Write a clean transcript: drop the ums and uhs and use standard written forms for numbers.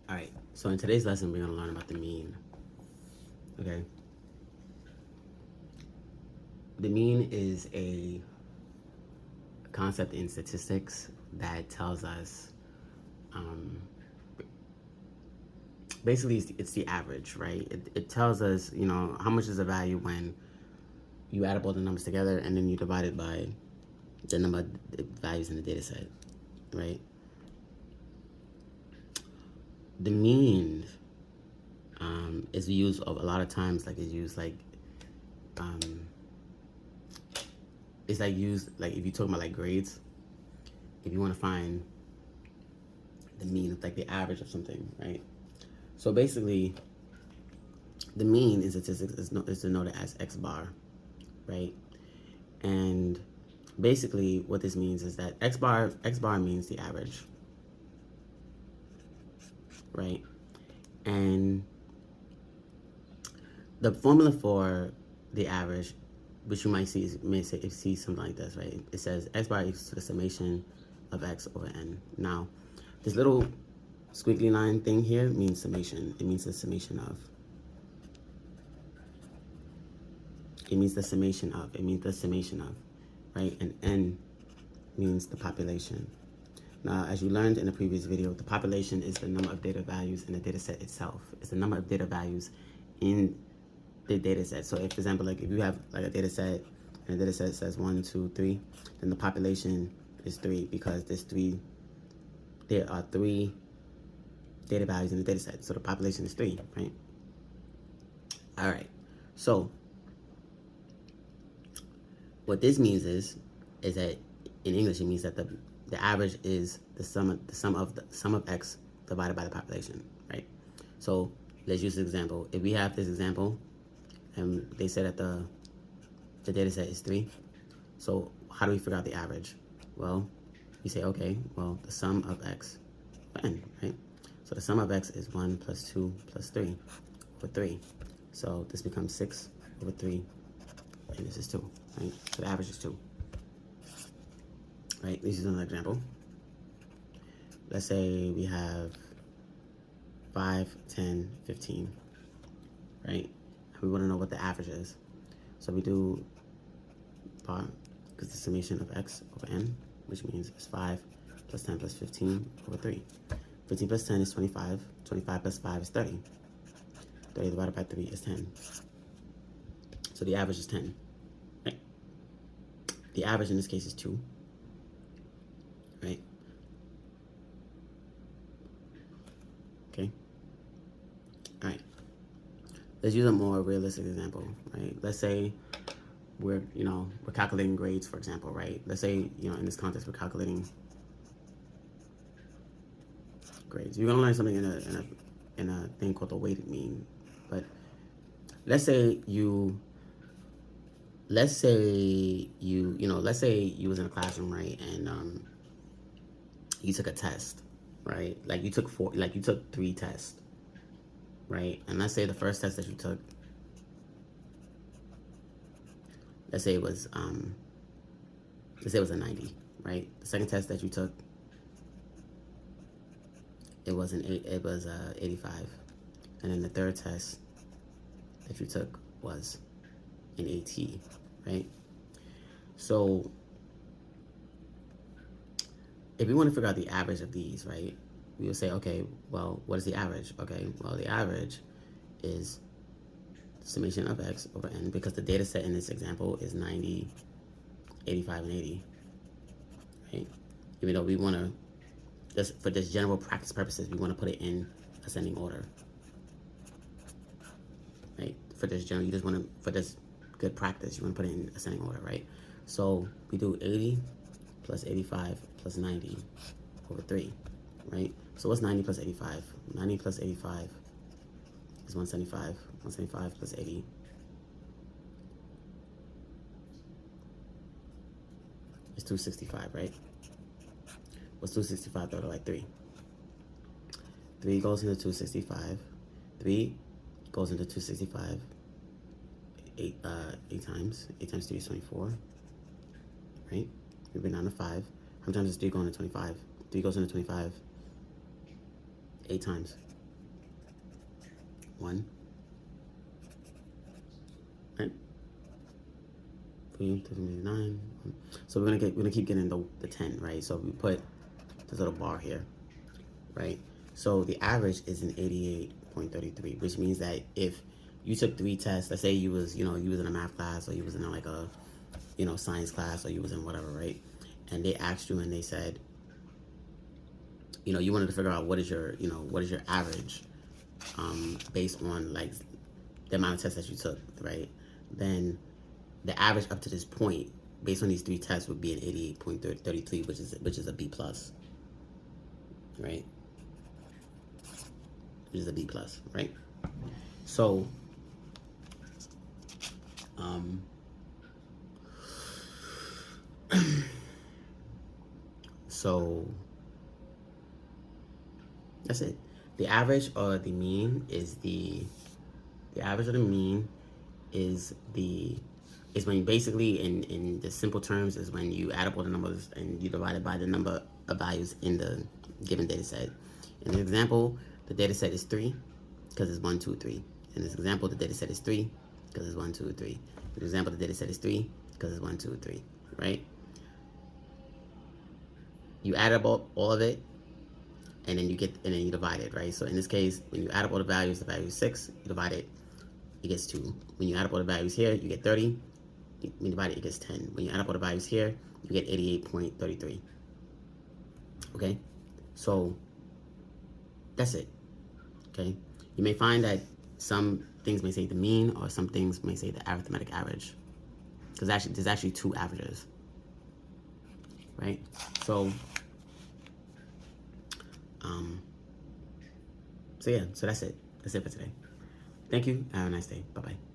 All right, so in today's lesson, we're going to learn about the mean, okay? The mean is a concept in statistics that tells us, basically it's the average, right? It tells us, you know, how much is the value when you add up all the numbers together and then you divide it by the number of values in the data set, right? The mean is used a lot of times, like it's used like, it's like used like if you talk about like grades, if you want to find the mean, it's like the average of something, right? So basically, the mean in statistics is denoted as x bar, right? And basically, what this means is that x bar means the average, right? And the formula for the average, which you might see something like this, right? It says x bar equals to the summation of x over n. Now, this little squiggly line thing here means summation. It means the summation of. It means the summation of. It means the summation of, right? And n means the population. Now, as you learned in the previous video, the population is the number of data values in the data set itself. It's the number of data values in the data set. So if, for example, like if you have like a data set and the data set says 1, 2, 3, then the population is 3 because there are 3 data values in the data set. So the population is 3, right? All right. So what this means is that in English it means that the average is the sum of x divided by the population, right? So let's use this example. If we have this example, and they said that the data set is 3, so how do we figure out the average? Well, you say, okay, well, the sum of x over n, right? So the sum of x is 1 plus 2 plus 3 over 3. So this becomes 6 over 3, and this is 2, right? So the average is 2. Right, this is another example. Let's say we have 5, 10, 15, right? We want to know what the average is. So we do bar, because the summation of x over n, which means it's 5 plus 10 plus 15 over 3. 15 plus 10 is 25. 25 plus 5 is 30. 30 divided by 3 is 10. So the average is 10, right? The average in this case is 2. Right? Okay. All right. Let's use a more realistic example, right? Let's say we're calculating grades, for example, right? Let's say, in this context, we're calculating grades. You're gonna learn something in a thing called the weighted mean. But let's say you was in a classroom, right? And you took a test, right? Like you took 3 tests, right? And let's say the first test that you took, let's say it was a 90, right? The second test that you took, it was 85, and then the third test that you took was an 80, right? So if we want to figure out the average of these, right, we will say, okay, well, what is the average? Okay, well, the average is summation of x over n, because the data set in this example is 90, 85, and 80, right? Even though we want to, just for this general practice purposes, we want to put it in ascending order, right? For this good practice, you want to put it in ascending order, right? So we do 80 plus 85 plus 90 over 3, right? So what's 90 plus 85? 90 plus 85 is 175. 175 plus 80 is 265, right? What's 265 divided by 3? 3 goes into 265. 3 goes into 265 8 times. 8 times 3 is 24, right? We've been down to 5. How many times does 3 go into 25? 3 goes into 25 8 times. 1. Right? 3, 9. So we're gonna keep getting the 10, right? So we put this little bar here, right? So the average is an 88.33, which means that if you took 3 tests, let's say you was in a math class, or you was in like a, science class, or you was in whatever, right? And they asked you and they said, you wanted to figure out what is your average, based on like the amount of tests that you took, right? Then the average up to this point, based on these 3 tests, would be an 88.33, which is a B plus, right? Which is a B plus, right? So, so that's it. The average or the mean is the average or the mean is when you basically, in the simple terms, is when you add up all the numbers and you divide it by the number of values in the given data set. In this example, the data set is 3 because it's 1, 2, 3. In this example, the data set is 3 because it's 1, 2, 3. In this example, the data set is 3 because it's 1, 2, 3, right? You add up all of it, and then you divide it, right? So in this case, when you add up all the value is 6, you divide it, it gets 2. When you add up all the values here, you get 30. When you divide it gets 10. When you add up all the values here, you get 88.33. Okay? So that's it. Okay? You may find that some things may say the mean, or some things may say the arithmetic average. Because there's actually 2 averages. Right? So yeah, so that's it. That's it for today. Thank you. Have a nice day. Bye-bye.